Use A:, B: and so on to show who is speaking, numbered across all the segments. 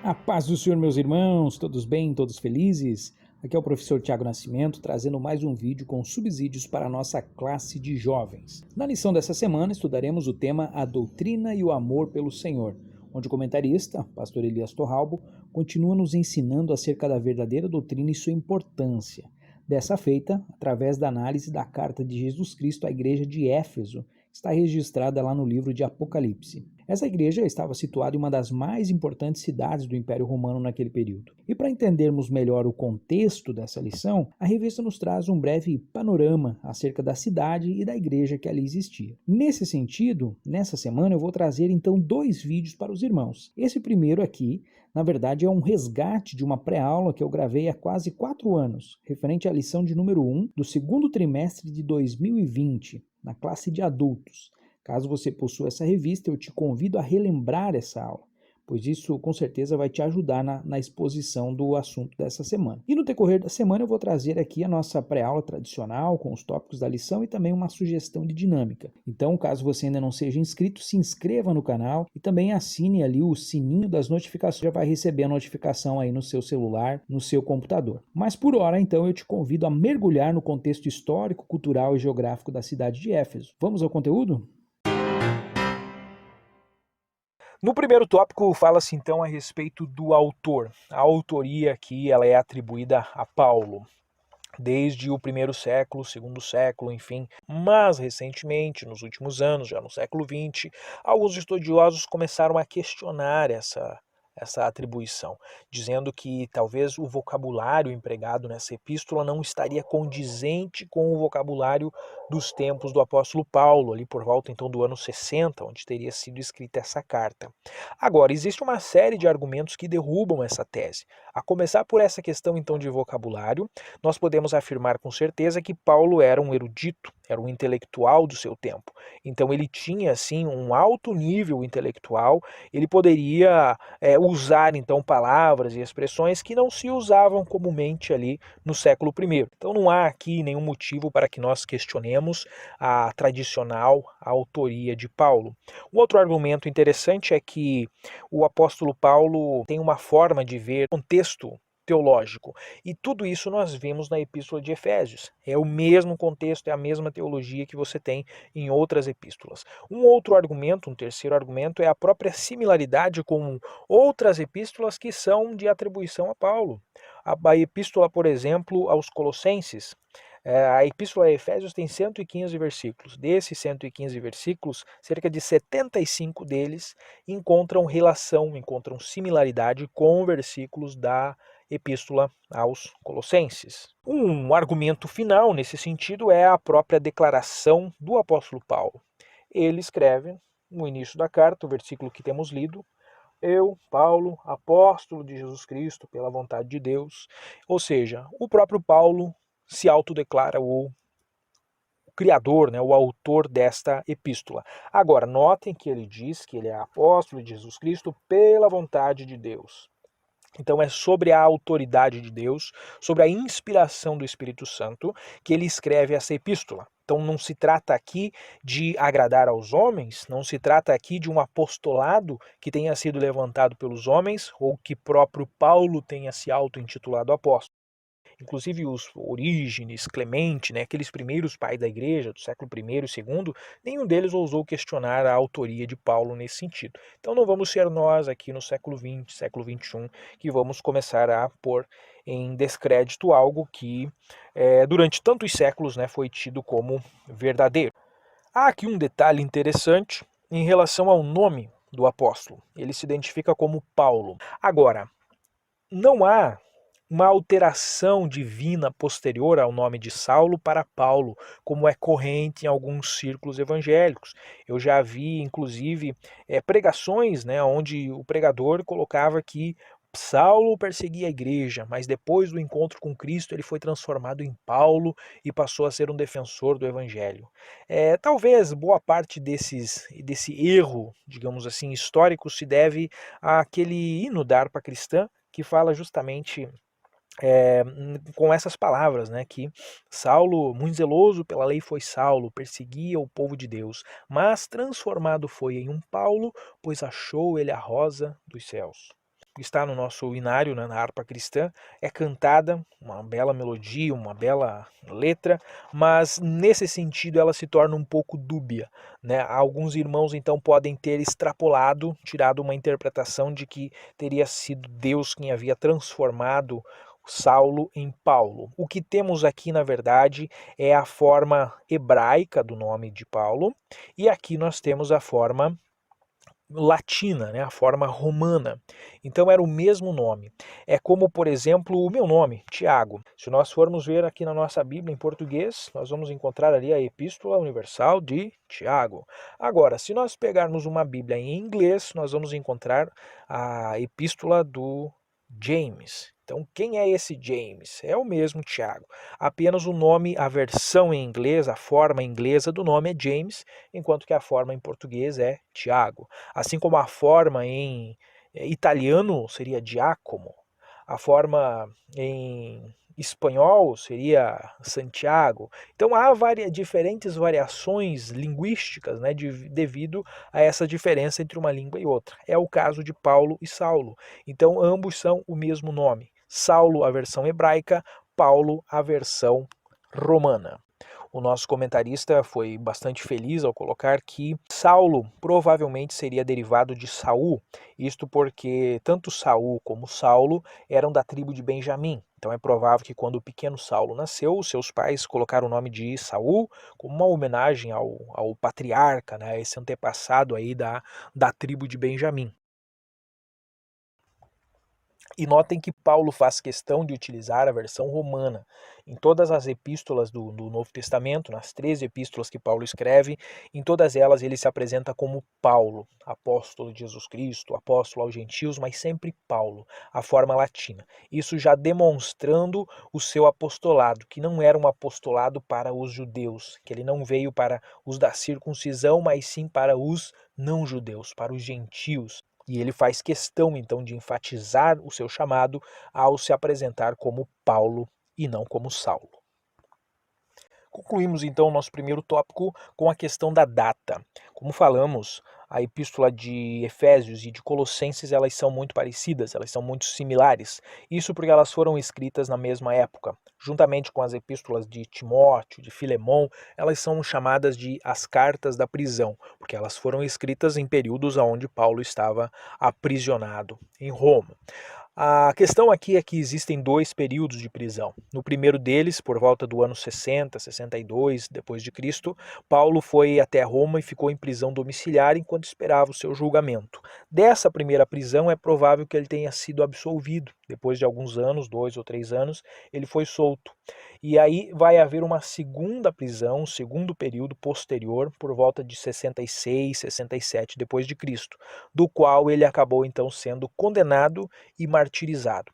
A: A paz do Senhor, meus irmãos, todos bem, todos felizes? Aqui é o professor Tiago Nascimento, trazendo mais um vídeo com subsídios para a nossa classe de jovens. Na lição dessa semana, estudaremos o tema A Doutrina e o Amor pelo Senhor, onde o comentarista, pastor Elias Torralbo, continua nos ensinando acerca da verdadeira doutrina e sua importância. Dessa feita, através da análise da carta de Jesus Cristo à igreja de Éfeso, que está registrada lá no livro de Apocalipse. Essa igreja estava situada em uma das mais importantes cidades do Império Romano naquele período. E para entendermos melhor o contexto dessa lição, a revista nos traz um breve panorama acerca da cidade e da igreja que ali existia. Nesse sentido, nessa semana eu vou trazer então 2 vídeos para os irmãos. Esse primeiro aqui, na verdade, é um resgate de uma pré-aula que eu gravei há quase 4 anos, referente à lição de número 1 do segundo trimestre de 2020, na classe de adultos. Caso você possua essa revista, eu te convido a relembrar essa aula, pois isso com certeza vai te ajudar na exposição do assunto dessa semana. E no decorrer da semana eu vou trazer aqui a nossa pré-aula tradicional, com os tópicos da lição e também uma sugestão de dinâmica. Então, caso você ainda não seja inscrito, se inscreva no canal e também assine ali o sininho das notificações, já vai receber a notificação aí no seu celular, no seu computador. Mas por hora, então, eu te convido a mergulhar no contexto histórico, cultural e geográfico da cidade de Éfeso. Vamos ao conteúdo?
B: No primeiro tópico, fala-se então a respeito do autor. A autoria aqui ela é atribuída a Paulo, desde o primeiro século, segundo século, enfim. Mas recentemente, nos últimos anos, já no século XX, alguns estudiosos começaram a questionar essa atribuição, dizendo que talvez o vocabulário empregado nessa epístola não estaria condizente com o vocabulário dos tempos do apóstolo Paulo, ali por volta então do ano 60, onde teria sido escrita essa carta. Agora, existe uma série de argumentos que derrubam essa tese. A começar por essa questão então de vocabulário, nós podemos afirmar com certeza que Paulo era um erudito, era um intelectual do seu tempo. Então ele tinha assim um alto nível intelectual, ele poderia usar então palavras e expressões que não se usavam comumente ali no século I. Então não há aqui nenhum motivo para que nós questionemos a tradicional autoria de Paulo. Um outro argumento interessante é que o apóstolo Paulo tem uma forma de ver contexto teológico. E tudo isso nós vemos na Epístola de Efésios. É o mesmo contexto, é a mesma teologia que você tem em outras epístolas. Um outro argumento, um terceiro argumento, é a própria similaridade com outras epístolas que são de atribuição a Paulo. A epístola, por exemplo, aos Colossenses, a Epístola a Efésios tem 115 versículos. Desses 115 versículos, cerca de 75 deles encontram relação, encontram similaridade com versículos da Epístola aos Colossenses. Um argumento final nesse sentido é a própria declaração do apóstolo Paulo. Ele escreve no início da carta, o versículo que temos lido: eu, Paulo, apóstolo de Jesus Cristo, pela vontade de Deus. Ou seja, o próprio Paulo se autodeclara o criador, né, o autor desta epístola. Agora, notem que ele diz que ele é apóstolo de Jesus Cristo pela vontade de Deus. Então é sobre a autoridade de Deus, sobre a inspiração do Espírito Santo, que ele escreve essa epístola. Então não se trata aqui de agradar aos homens, não se trata aqui de um apostolado que tenha sido levantado pelos homens, ou que próprio Paulo tenha se auto-intitulado apóstolo. Inclusive os Orígenes, Clemente, né, aqueles primeiros pais da igreja do século I e II, nenhum deles ousou questionar a autoria de Paulo nesse sentido. Então não vamos ser nós aqui no século XX, século XXI, que vamos começar a pôr em descrédito algo que durante tantos séculos, né, foi tido como verdadeiro. Há aqui um detalhe interessante em relação ao nome do apóstolo. Ele se identifica como Paulo. Agora, não há uma alteração divina posterior ao nome de Saulo para Paulo, como é corrente em alguns círculos evangélicos. Eu já vi, inclusive, pregações, né, onde o pregador colocava que Saulo perseguia a igreja, mas depois do encontro com Cristo ele foi transformado em Paulo e passou a ser um defensor do evangelho. Talvez boa parte desse erro, digamos assim, histórico se deve àquele hino da harpa cristã que fala justamente com essas palavras, né, que Saulo, muito zeloso pela lei foi Saulo, perseguia o povo de Deus, mas transformado foi em um Paulo, pois achou ele a rosa dos céus. está no nosso inário, né, na harpa cristã, é cantada, uma bela melodia, uma bela letra, mas nesse sentido ela se torna um pouco dúbia, né? Alguns irmãos então podem ter extrapolado, tirado uma interpretação de que teria sido Deus quem havia transformado Saulo em Paulo. O que temos aqui, na verdade, é a forma hebraica do nome de Paulo, e aqui nós temos a forma latina, né, a forma romana. Então era o mesmo nome. É como, por exemplo, o meu nome, Tiago. Se nós formos ver aqui na nossa Bíblia em português, nós vamos encontrar ali a Epístola Universal de Tiago. Agora, se nós pegarmos uma Bíblia em inglês, nós vamos encontrar a Epístola do James. Então, quem é esse James? É o mesmo Tiago. Apenas o nome, a versão em inglês, a forma inglesa do nome é James, enquanto que a forma em português é Tiago. Assim como a forma em italiano seria Giacomo, a forma em espanhol seria Santiago. Então há diferentes variações linguísticas, né, devido a essa diferença entre uma língua e outra. É o caso de Paulo e Saulo. Então ambos são o mesmo nome. Saulo, a versão hebraica, Paulo, a versão romana. O nosso comentarista foi bastante feliz ao colocar que Saulo provavelmente seria derivado de Saul, isto porque tanto Saul como Saulo eram da tribo de Benjamim. Então é provável que quando o pequeno Saulo nasceu, seus pais colocaram o nome de Saul como uma homenagem ao patriarca, né, esse antepassado aí da tribo de Benjamim. E notem que Paulo faz questão de utilizar a versão romana. Em todas as epístolas do Novo Testamento, nas 13 epístolas que Paulo escreve, em todas elas ele se apresenta como Paulo, apóstolo de Jesus Cristo, apóstolo aos gentios, mas sempre Paulo, a forma latina. Isso já demonstrando o seu apostolado, que não era um apostolado para os judeus, que ele não veio para os da circuncisão, mas sim para os não-judeus, para os gentios. E ele faz questão, então, de enfatizar o seu chamado ao se apresentar como Paulo e não como Saulo. Concluímos, então, o nosso primeiro tópico com a questão da data. Como falamos, a epístola de Efésios e de Colossenses, elas são muito parecidas, elas são muito similares. Isso porque elas foram escritas na mesma época. Juntamente com as epístolas de Timóteo, de Filemão, elas são chamadas de as cartas da prisão, porque elas foram escritas em períodos onde Paulo estava aprisionado em Roma. A questão aqui é que existem dois períodos de prisão. No primeiro deles, por volta do ano 60, 62 depois de Cristo, Paulo foi até Roma e ficou em prisão domiciliar enquanto esperava o seu julgamento. Dessa primeira prisão é provável que ele tenha sido absolvido. Depois de alguns anos, 2 ou 3 anos, ele foi solto. E aí vai haver uma segunda prisão, um segundo período posterior, por volta de 66, 67 depois de Cristo, do qual ele acabou então sendo condenado e martirizado.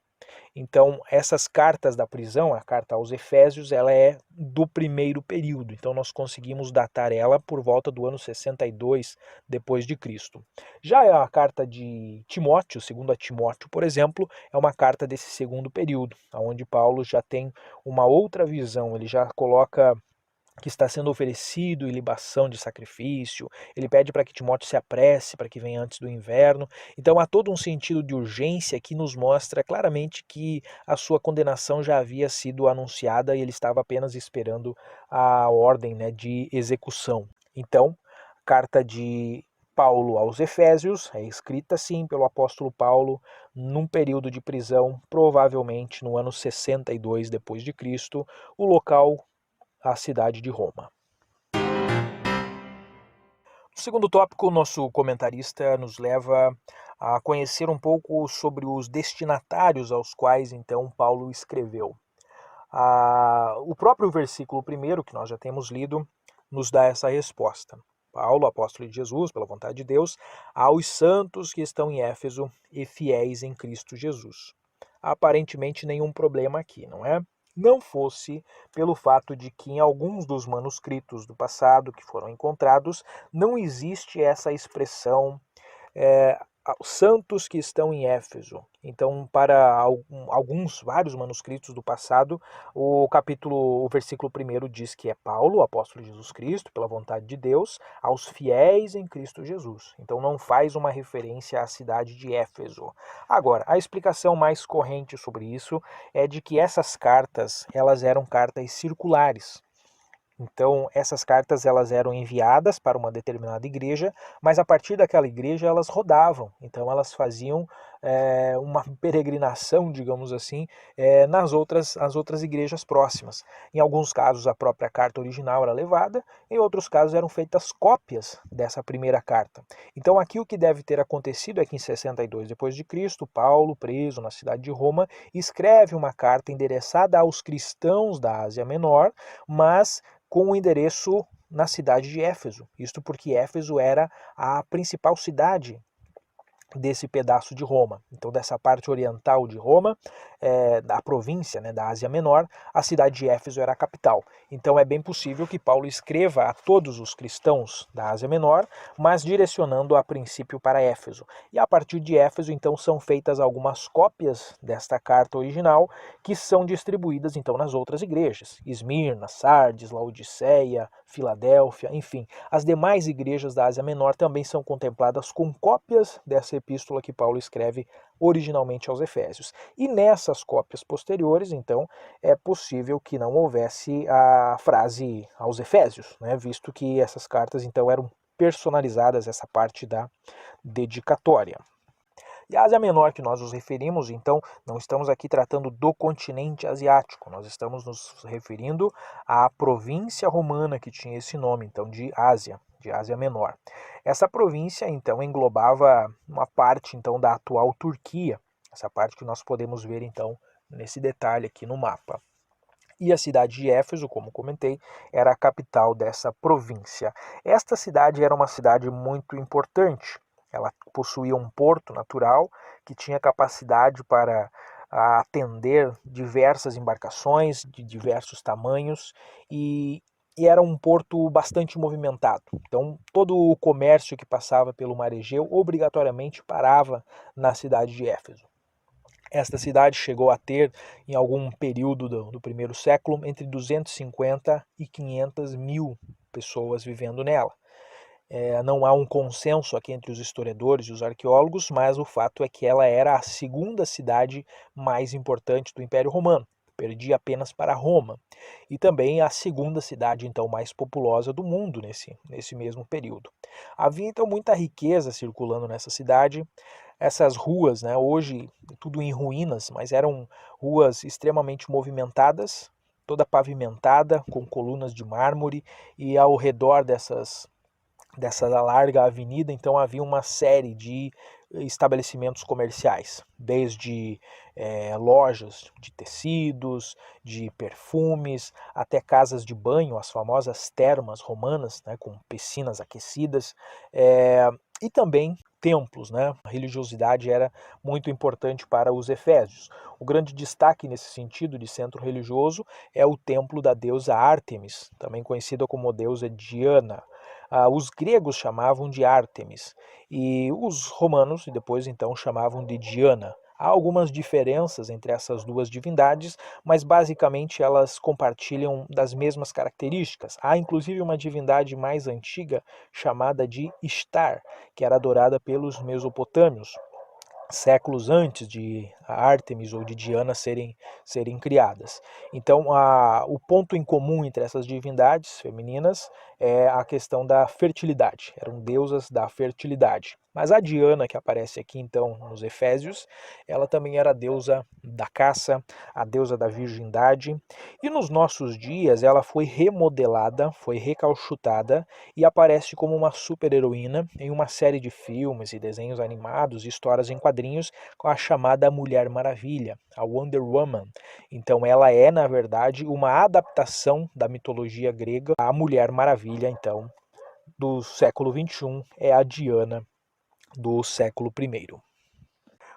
B: Então, essas cartas da prisão, a carta aos Efésios, ela é do primeiro período. Então, nós conseguimos datar ela por volta do ano 62 depois de Cristo. Já a carta de Timóteo, segundo a Timóteo, por exemplo, é uma carta desse segundo período, onde Paulo já tem uma outra visão, ele já coloca que está sendo oferecido em libação de sacrifício, ele pede para que Timóteo se apresse, para que venha antes do inverno. Então há todo um sentido de urgência que nos mostra claramente que a sua condenação já havia sido anunciada e ele estava apenas esperando a ordem, né, de execução. Então, carta de Paulo aos Efésios é escrita sim pelo apóstolo Paulo num período de prisão, provavelmente no ano 62 depois de Cristo, o local a cidade de Roma. No segundo tópico, o nosso comentarista nos leva a conhecer um pouco sobre os destinatários aos quais então Paulo escreveu. O próprio versículo 1 que nós já temos lido nos dá essa resposta. Paulo, apóstolo de Jesus, pela vontade de Deus, aos santos que estão em Éfeso e fiéis em Cristo Jesus. Aparentemente nenhum problema aqui, não é? Não fosse pelo fato de que em alguns dos manuscritos do passado que foram encontrados, não existe essa expressão aos santos que estão em Éfeso. Então, para vários manuscritos do passado, o versículo 1 diz que é Paulo, o apóstolo de Jesus Cristo, pela vontade de Deus, aos fiéis em Cristo Jesus. Então, não faz uma referência à cidade de Éfeso. Agora, a explicação mais corrente sobre isso é de que essas cartas, elas eram cartas circulares. Então, essas cartas elas eram enviadas para uma determinada igreja, mas a partir daquela igreja elas rodavam. Então, elas faziam uma peregrinação, digamos assim, nas outras igrejas próximas. Em alguns casos, a própria carta original era levada, em outros casos, eram feitas cópias dessa primeira carta. Então, aqui o que deve ter acontecido é que em 62 d.C., Paulo, preso na cidade de Roma, escreve uma carta endereçada aos cristãos da Ásia Menor, mas com o endereço na cidade de Éfeso. Isto porque Éfeso era a principal cidade desse pedaço de Roma. Então, dessa parte oriental de Roma, da província, da Ásia Menor, a cidade de Éfeso era a capital. Então, é bem possível que Paulo escreva a todos os cristãos da Ásia Menor, mas direcionando a princípio para Éfeso. E a partir de Éfeso, então, são feitas algumas cópias desta carta original, que são distribuídas, então, nas outras igrejas. Esmirna, Sardes, Laodiceia, Filadélfia, enfim. As demais igrejas da Ásia Menor também são contempladas com cópias dessa epístola que Paulo escreve originalmente aos Efésios. E nessas cópias posteriores, então, é possível que não houvesse a frase aos Efésios, visto que essas cartas, então, eram personalizadas, essa parte da dedicatória. E a Ásia Menor que nós nos referimos, então, não estamos aqui tratando do continente asiático, nós estamos nos referindo à província romana que tinha esse nome, então, de Ásia Menor. Essa província, então, englobava uma parte, então, da atual Turquia, essa parte que nós podemos ver, então, nesse detalhe aqui no mapa. E a cidade de Éfeso, como comentei, era a capital dessa província. Esta cidade era uma cidade muito importante. Ela possuía um porto natural que tinha capacidade para atender diversas embarcações de diversos tamanhos e era um porto bastante movimentado. Então, todo o comércio que passava pelo Mar Egeu obrigatoriamente parava na cidade de Éfeso. Esta cidade chegou a ter, em algum período do primeiro século, entre 250 e 500 mil pessoas vivendo nela. Não há um consenso aqui entre os historiadores e os arqueólogos, mas o fato é que ela era a segunda cidade mais importante do Império Romano. Perdia apenas para Roma. E também a segunda cidade, então, mais populosa do mundo nesse mesmo período. Havia, então, muita riqueza circulando nessa cidade. Essas ruas, hoje tudo em ruínas, mas eram ruas extremamente movimentadas, toda pavimentada, com colunas de mármore, e ao redor dessa larga avenida, então havia uma série de estabelecimentos comerciais, desde lojas de tecidos, de perfumes, até casas de banho, as famosas termas romanas, com piscinas aquecidas, e também templos. A religiosidade era muito importante para os efésios. O grande destaque nesse sentido de centro religioso é o templo da deusa Ártemis, também conhecida como deusa Diana. Os gregos chamavam de Ártemis e os romanos depois então chamavam de Diana. Há algumas diferenças entre essas duas divindades, mas basicamente elas compartilham das mesmas características. Há inclusive uma divindade mais antiga chamada de Ishtar, que era adorada pelos mesopotâmios, séculos antes de Ártemis ou de Diana serem criadas. Então, o ponto em comum entre essas divindades femininas é a questão da fertilidade. Eram deusas da fertilidade. Mas a Diana, que aparece aqui então nos Efésios, ela também era a deusa da caça, a deusa da virgindade. E nos nossos dias ela foi remodelada, foi recauchutada e aparece como uma super-heroína em uma série de filmes e desenhos animados e histórias em quadrinhos com a chamada Mulher Maravilha, a Wonder Woman. Então ela é, na verdade, uma adaptação da mitologia grega. A Mulher Maravilha, então, do século XXI é a Diana do século I.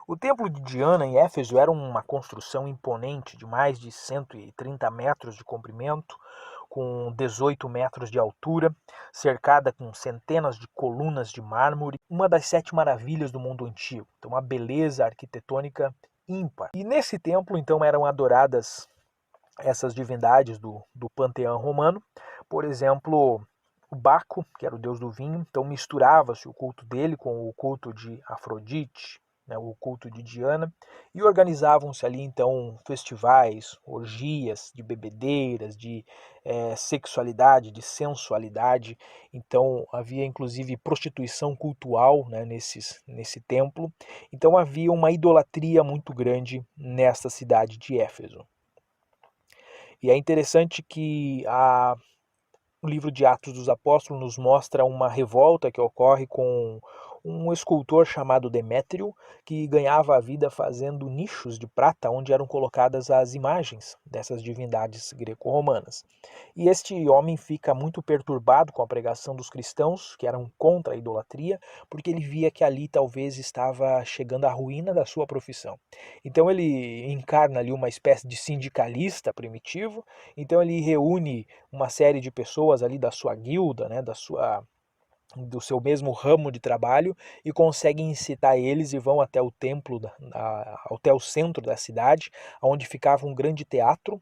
B: O templo de Diana em Éfeso era uma construção imponente de mais de 130 metros de comprimento, com 18 metros de altura, cercada com centenas de colunas de mármore, uma das 7 maravilhas do mundo antigo. Então, uma beleza arquitetônica ímpar. E nesse templo, então, eram adoradas essas divindades do panteão romano. Por exemplo, o Baco, que era o deus do vinho, então misturava-se o culto dele com o culto de Afrodite, né, o culto de Diana, e organizavam-se ali então festivais, orgias de bebedeiras, de sexualidade, de sensualidade. Então havia inclusive prostituição cultual, né, nesse templo. Então havia uma idolatria muito grande nesta cidade de Éfeso. E é interessante que o livro de Atos dos Apóstolos nos mostra uma revolta que ocorre com um escultor chamado Demétrio, que ganhava a vida fazendo nichos de prata onde eram colocadas as imagens dessas divindades greco-romanas. E este homem fica muito perturbado com a pregação dos cristãos, que eram contra a idolatria, porque ele via que ali talvez estava chegando a ruína da sua profissão. Então ele encarna ali uma espécie de sindicalista primitivo, então ele reúne uma série de pessoas ali da sua guilda, né, do seu mesmo ramo de trabalho, e consegue incitar eles e vão até o templo, até o centro da cidade, onde ficava um grande teatro.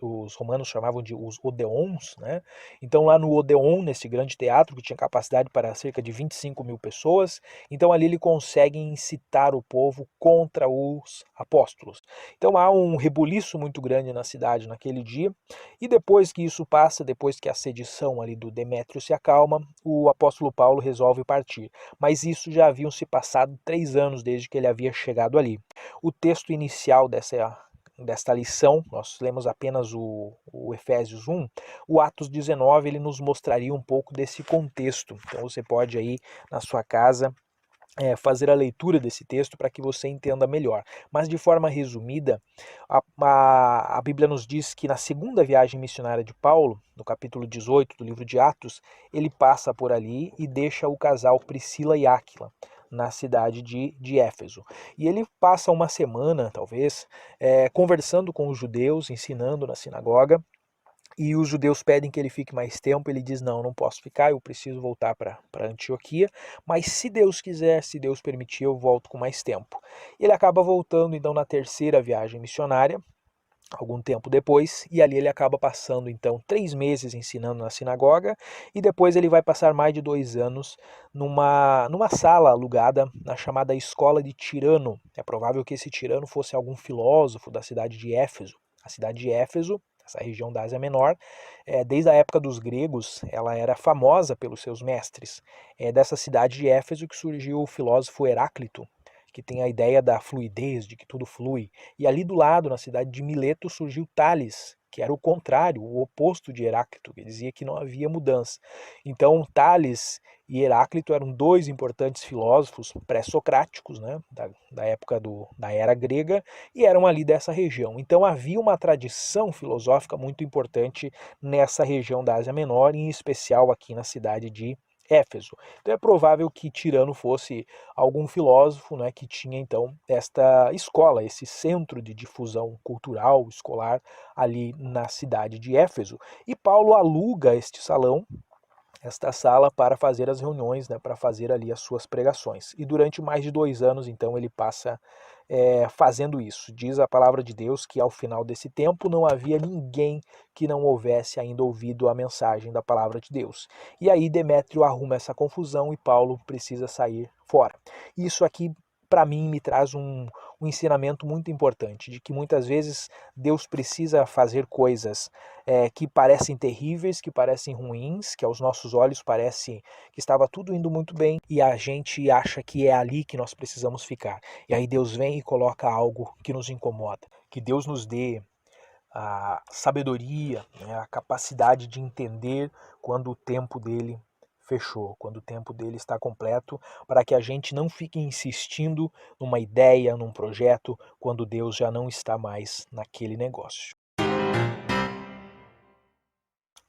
B: Os romanos chamavam de os Odeons, né? Então lá no Odeon, nesse grande teatro que tinha capacidade para cerca de 25 mil pessoas, então ali ele consegue incitar o povo contra os apóstolos. Então há um rebuliço muito grande na cidade naquele dia, e depois que isso passa, depois que a sedição ali do Demétrio se acalma, o apóstolo Paulo resolve partir. Mas isso já haviam se passado 3 anos desde que ele havia chegado ali. O texto inicial desta lição, nós lemos apenas o Efésios 1, o Atos 19 ele nos mostraria um pouco desse contexto. Então você pode aí na sua casa fazer a leitura desse texto para que você entenda melhor. Mas de forma resumida, a Bíblia nos diz que na segunda viagem missionária de Paulo, no capítulo 18 do livro de Atos, ele passa por ali e deixa o casal Priscila e Áquila na cidade de Éfeso. E ele passa uma semana, talvez, conversando com os judeus, ensinando na sinagoga, e os judeus pedem que ele fique mais tempo. Ele diz: não, não posso ficar, eu preciso voltar para Antioquia, mas se Deus quiser, se Deus permitir, eu volto com mais tempo. Ele acaba voltando então na terceira viagem missionária, algum tempo depois, e ali ele acaba passando então 3 meses ensinando na sinagoga, e depois ele vai passar mais de 2 anos numa sala alugada na chamada Escola de Tirano. É provável que esse Tirano fosse algum filósofo da cidade de Éfeso. A cidade de Éfeso, essa região da Ásia Menor, desde a época dos gregos, ela era famosa pelos seus mestres. É dessa cidade de Éfeso que surgiu o filósofo Heráclito, que tem a ideia da fluidez, de que tudo flui. E ali do lado, na cidade de Mileto, surgiu Tales, que era o contrário, o oposto de Heráclito, que dizia que não havia mudança. Então, Tales e Heráclito eram 2 importantes filósofos pré-socráticos, né, da época da era grega, e eram ali dessa região. Então havia uma tradição filosófica muito importante nessa região da Ásia Menor, em especial aqui na cidade de Éfeso. Então é provável que Tirano fosse algum filósofo, né, que tinha então esta escola, esse centro de difusão cultural, escolar, ali na cidade de Éfeso. E Paulo aluga este salão, esta sala, para fazer as reuniões, né, para fazer ali as suas pregações. E durante mais de 2 anos, então, ele passa fazendo isso. Diz a palavra de Deus que ao final desse tempo não havia ninguém que não houvesse ainda ouvido a mensagem da palavra de Deus. E aí Demétrio arruma essa confusão e Paulo precisa sair fora. Isso aqui, para mim, me traz um ensinamento muito importante, de que muitas vezes Deus precisa fazer coisas que parecem terríveis, que parecem ruins, que aos nossos olhos parece que estava tudo indo muito bem, e a gente acha que é ali que nós precisamos ficar. E aí Deus vem e coloca algo que nos incomoda. Que Deus nos dê a sabedoria, né, a capacidade de entender quando o tempo dele fechou, quando o tempo dele está completo, para que a gente não fique insistindo numa ideia, num projeto, quando Deus já não está mais naquele negócio.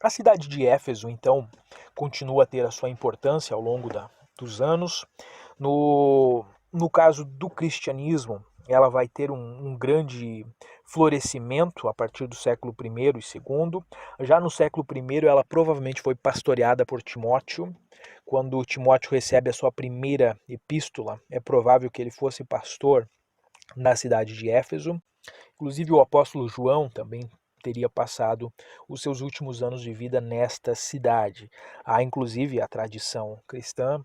B: A cidade de Éfeso, então, continua a ter a sua importância ao longo dos anos. No caso do cristianismo, ela vai ter um grande florescimento a partir do século I e II. Já no século I, ela provavelmente foi pastoreada por Timóteo. Quando Timóteo recebe a sua primeira epístola, é provável que ele fosse pastor na cidade de Éfeso. Inclusive, o apóstolo João também teria passado os seus últimos anos de vida nesta cidade. Há, inclusive, a tradição cristã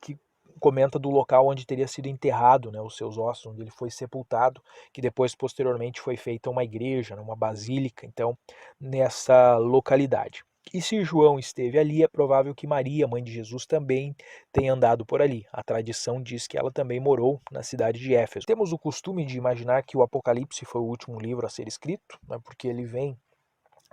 B: que comenta do local onde teria sido enterrado, né, os seus ossos, onde ele foi sepultado, que depois, posteriormente, foi feita uma igreja, uma basílica, então, nessa localidade. E se João esteve ali, é provável que Maria, mãe de Jesus, também tenha andado por ali. A tradição diz que ela também morou na cidade de Éfeso. Temos o costume de imaginar que o Apocalipse foi o último livro a ser escrito, né, porque ele vem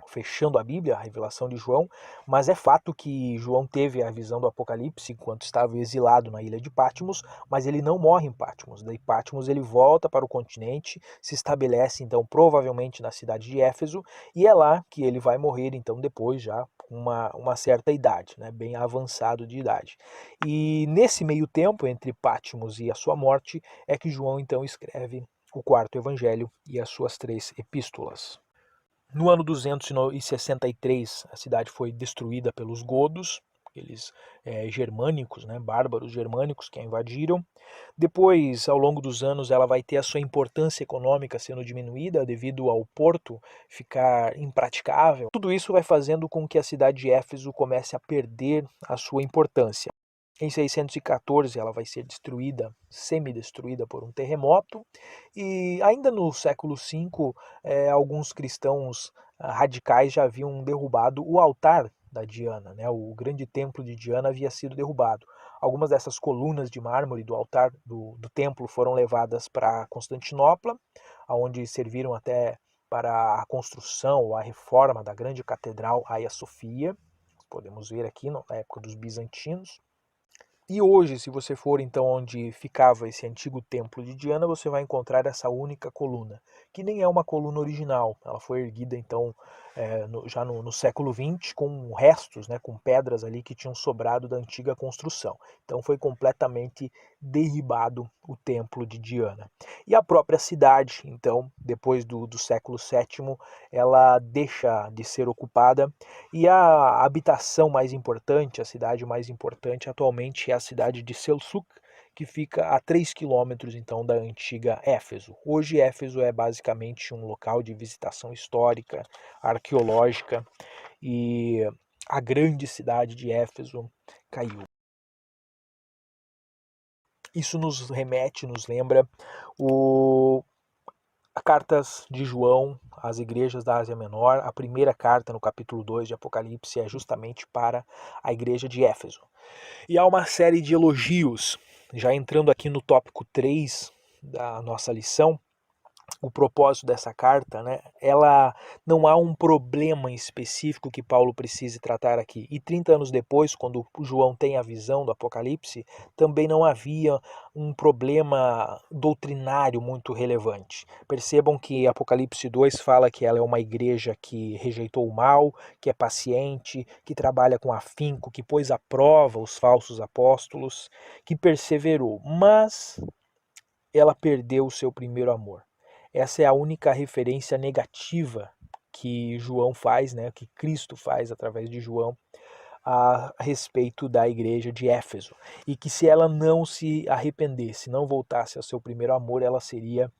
B: fechando a Bíblia, a revelação de João, mas é fato que João teve a visão do Apocalipse enquanto estava exilado na ilha de Patmos, mas ele não morre em Patmos. Daí Patmos ele volta para o continente, se estabelece então provavelmente na cidade de Éfeso, e é lá que ele vai morrer então depois já com uma certa idade, né, bem avançado de idade. E nesse meio tempo, entre Patmos e a sua morte, é que João então escreve o quarto evangelho e as suas 3 epístolas. No ano 263, a cidade foi destruída pelos godos, aqueles germânicos, né, bárbaros germânicos que a invadiram. Depois, ao longo dos anos, ela vai ter a sua importância econômica sendo diminuída devido ao porto ficar impraticável. Tudo isso vai fazendo com que a cidade de Éfeso comece a perder a sua importância. Em 614, ela vai ser destruída, semi-destruída por um terremoto, e ainda no século V, alguns cristãos radicais já haviam derrubado o altar da Diana, né? O grande templo de Diana havia sido derrubado. Algumas dessas colunas de mármore do altar do templo foram levadas para Constantinopla, onde serviram até para a construção ou a reforma da grande catedral Hagia Sophia. Podemos ver aqui na época dos bizantinos. E hoje, se você for então onde ficava esse antigo templo de Diana, você vai encontrar essa única coluna, que nem é uma coluna original. Ela foi erguida então já no século XX com restos, né, com pedras ali que tinham sobrado da antiga construção. Então foi completamente derribado o templo de Diana. E a própria cidade, então, depois do século VII, ela deixa de ser ocupada e a habitação mais importante, a cidade mais importante atualmente é a cidade de Selçuk, que fica a 3 quilômetros então da antiga Éfeso. Hoje Éfeso é basicamente um local de visitação histórica, arqueológica, e a grande cidade de Éfeso caiu. Isso nos remete, nos lembra cartas de João às igrejas da Ásia Menor. A primeira carta, no capítulo 2 de Apocalipse, é justamente para a igreja de Éfeso. E há uma série de elogios, já entrando aqui no tópico 3 da nossa lição, o propósito dessa carta, né? Ela não há um problema específico que Paulo precise tratar aqui. E 30 anos depois, quando João tem a visão do Apocalipse, também não havia um problema doutrinário muito relevante. Percebam que Apocalipse 2 fala que ela é uma igreja que rejeitou o mal, que é paciente, que trabalha com afinco, que pôs à prova os falsos apóstolos, que perseverou, mas ela perdeu o seu primeiro amor. Essa é a única referência negativa que João faz, né, que Cristo faz através de João a respeito da igreja de Éfeso. E que se ela não se arrependesse, não voltasse ao seu primeiro amor, ela seria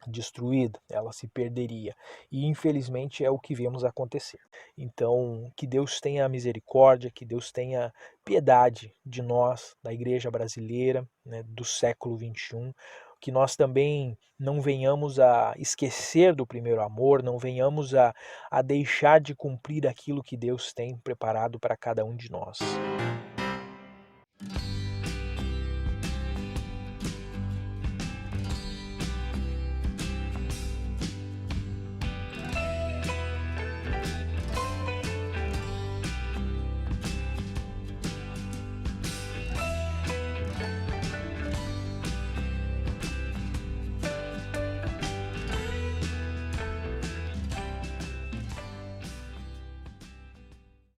B: destruída, ela se perderia. E infelizmente é o que vemos acontecer. Então, que Deus tenha misericórdia, que Deus tenha piedade de nós, da igreja brasileira, né, do século XXI, que nós também não venhamos a esquecer do primeiro amor, não venhamos a deixar de cumprir aquilo que Deus tem preparado para cada um de nós.